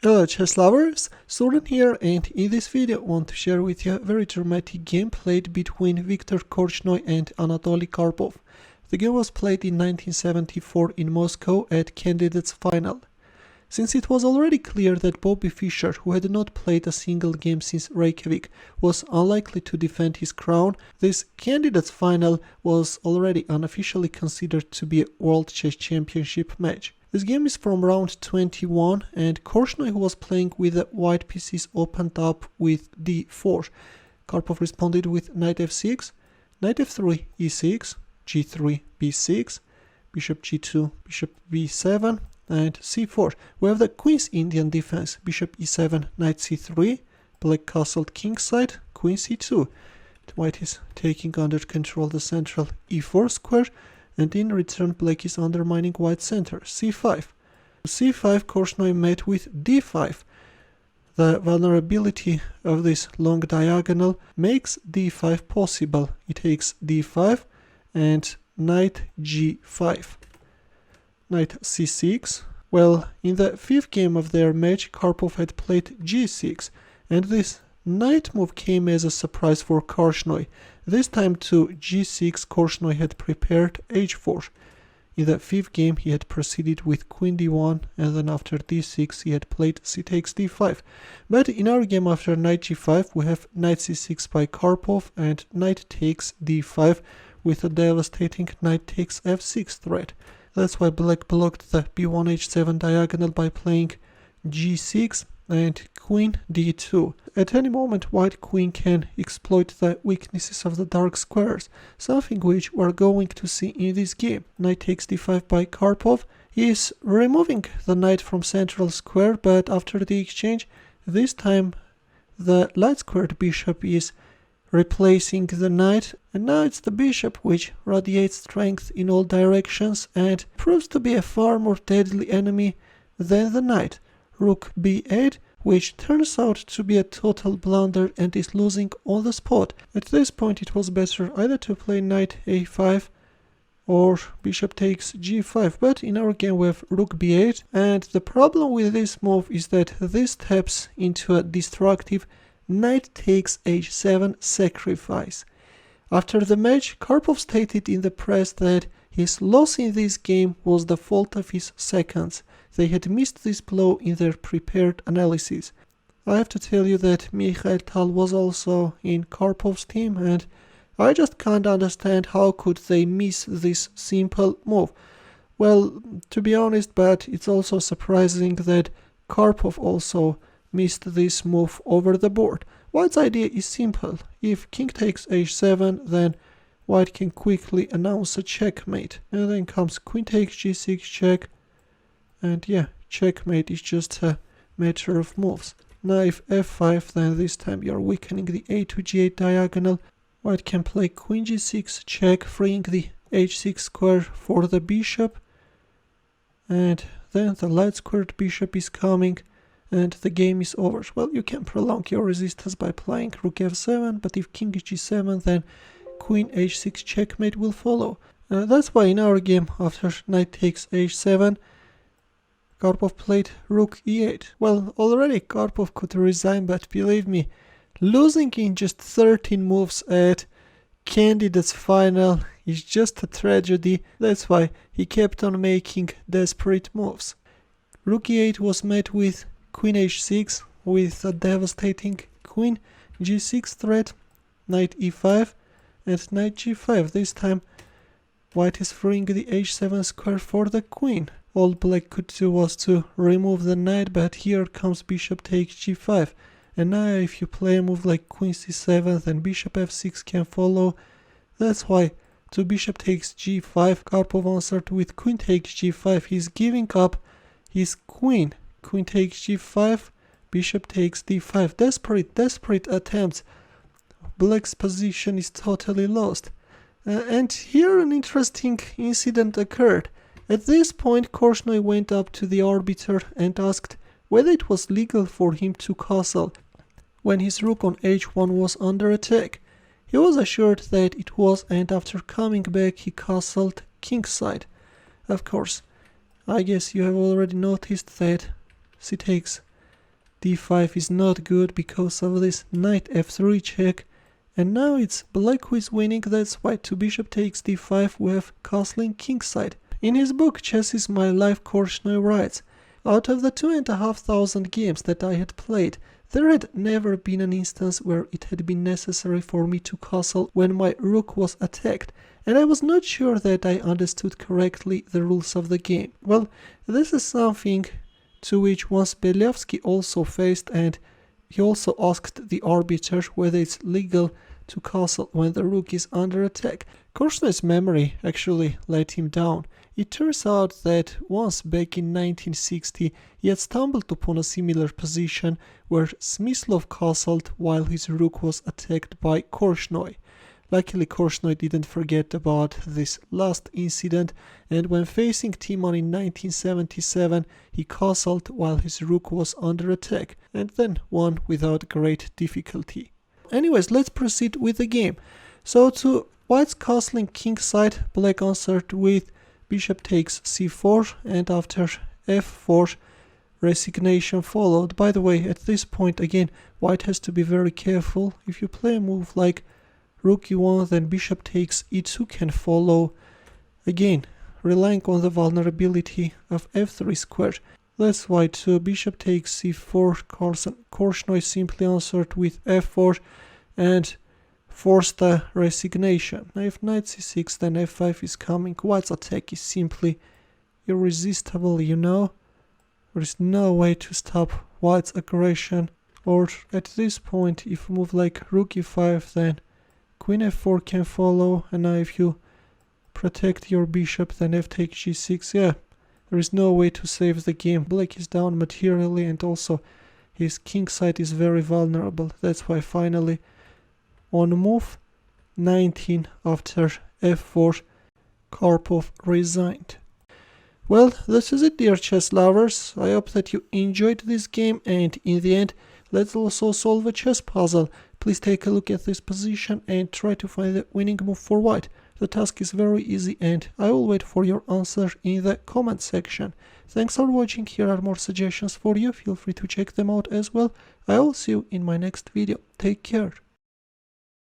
Hello chess lovers, Suran here, and in this video I want to share with you a very dramatic game played between Viktor Korchoi and Anatoly Karpov. The game was played in 1974 in Moscow at candidates final. Since it was already clear that Bobby Fischer, who had not played a single game since Reykjavik, was unlikely to defend his crown, this candidates final was already unofficially considered to be a World Chess Championship match. This game is from round 21, and Korchnoi, who was playing with the white pieces, opened up with d4. Karpov responded with knight f6, knight f3, e6, g3, b6, bishop g2, bishop b7, and c4. We have the queen's Indian defense, bishop e7, knight c3, black castled kingside, queen c2. White is taking under control the central e4 square, and in return black is undermining white's center, c5. c5, Korchnoi met with d5. The vulnerability of this long diagonal makes d5 possible. He takes d5 and knight g5. Knight c6. Well, in the fifth game of their match, Karpov had played g6, and this knight move came as a surprise for Korchnoi. This time to g6, Korchnoi had prepared h4. In the fifth game he had proceeded with queen d1, and then after d6 he had played c takes d5. But in our game after knight g5 we have knight c6 by Karpov and knight takes d5 with a devastating knight takes f6 threat. That's why black blocked the b1 h7 diagonal by playing g6 and queen d2. At any moment white queen can exploit the weaknesses of the dark squares, something which we're going to see in this game. Knight takes d5 by Karpov. He is removing the knight from central square, but after the exchange, this time the light squared bishop is replacing the knight, and now it's the bishop which radiates strength in all directions and proves to be a far more deadly enemy than the knight. Rook b8, which turns out to be a total blunder and is losing on the spot. At this point it was better either to play knight a5 or bishop takes g5, but in our game we have rook b8, and the problem with this move is that this steps into a destructive knight takes h7 sacrifice. After the match, Karpov stated in the press that his loss in this game was the fault of his seconds. They had missed this blow in their prepared analysis. I have to tell you that Mikhail was also in Karpov's team, and I just can't understand how could they miss this simple move. Well, to be honest, but it's also surprising that Karpov also missed this move over the board. White's idea is simple. If king takes h7, then white can quickly announce a checkmate. And then comes queen takes g6 check. And yeah, checkmate is just a matter of moves. Now if f5, then this time you're weakening the a to g8 diagonal. White can play queen g6 check, freeing the h6 square for the bishop. And then the light squared bishop is coming, and the game is over. Well, you can prolong your resistance by playing rook f7, but if king g7, then queen h6 checkmate will follow. That's why in our game after knight takes h7, Karpov played rook e8. Well, already Karpov could resign, but believe me, losing in just 13 moves at candidates final is just a tragedy. That's why he kept on making desperate moves. Rook e8 was met with queen h6 with a devastating queen g6 threat, knight e5 and knight g5. This time white is freeing the h7 square for the queen. All black could do was to remove the knight, but here comes bishop takes g5. And now if you play a move like queen c7, then bishop f6 can follow. That's why to bishop takes g5, Karpov answered with queen takes g5. He's giving up his queen. Queen takes g5, bishop takes d5. Desperate attempts. Black's position is totally lost. And here an interesting incident occurred. At this point, Korchnoi went up to the arbiter and asked whether it was legal for him to castle when his rook on h1 was under attack. He was assured that it was, and after coming back he castled kingside. Of course, I guess you have already noticed that c takes d5 is not good because of this knight f3 check. And now it's black who is winning, that's white. To bishop takes d5, we have castling kingside. In his book Chess is My Life, Korchnoi writes, out of the 2,500 games that I had played, there had never been an instance where it had been necessary for me to castle when my rook was attacked, and I was not sure that I understood correctly the rules of the game. Well, this is something to which once Beliavsky also faced, and he also asked the arbiter whether it's legal to castle when the rook is under attack. Korchnoi's memory actually let him down. It turns out that once back in 1960 he had stumbled upon a similar position where Smyslov castled while his rook was attacked by Korchnoi. Luckily Korchnoi didn't forget about this last incident, and when facing Timon in 1977 he castled while his rook was under attack and then won without great difficulty. Anyways, let's proceed with the game. So to white's castling kingside, black answered with bishop takes c4, and after f4 resignation followed. By the way, at this point again white has to be very careful. If you play a move like rook e1, then bishop takes e2 can follow, again relying on the vulnerability of f3 square. That's why to bishop takes c4, Korchnoi simply answered with f4 and forced a resignation. Now if knight c6, then f5 is coming. White's attack is simply irresistible, you know. There is no way to stop white's aggression. Or at this point, if you move like rook e5, then queen f4 can follow, and now if you protect your bishop, then f takes g6, yeah, there is no way to save the game. Black is down materially, and also his king side is very vulnerable. That's why finally on move 19 after f4 Karpov resigned. Well, this is it, dear chess lovers. I hope that you enjoyed this game, and in the end let's also solve a chess puzzle. Please take a look at this position and try to find the winning move for white. The task is very easy, and I will wait for your answer in the comment section. Thanks for watching. Here are more suggestions for you. Feel free to check them out as well. I will see you in my next video. Take care.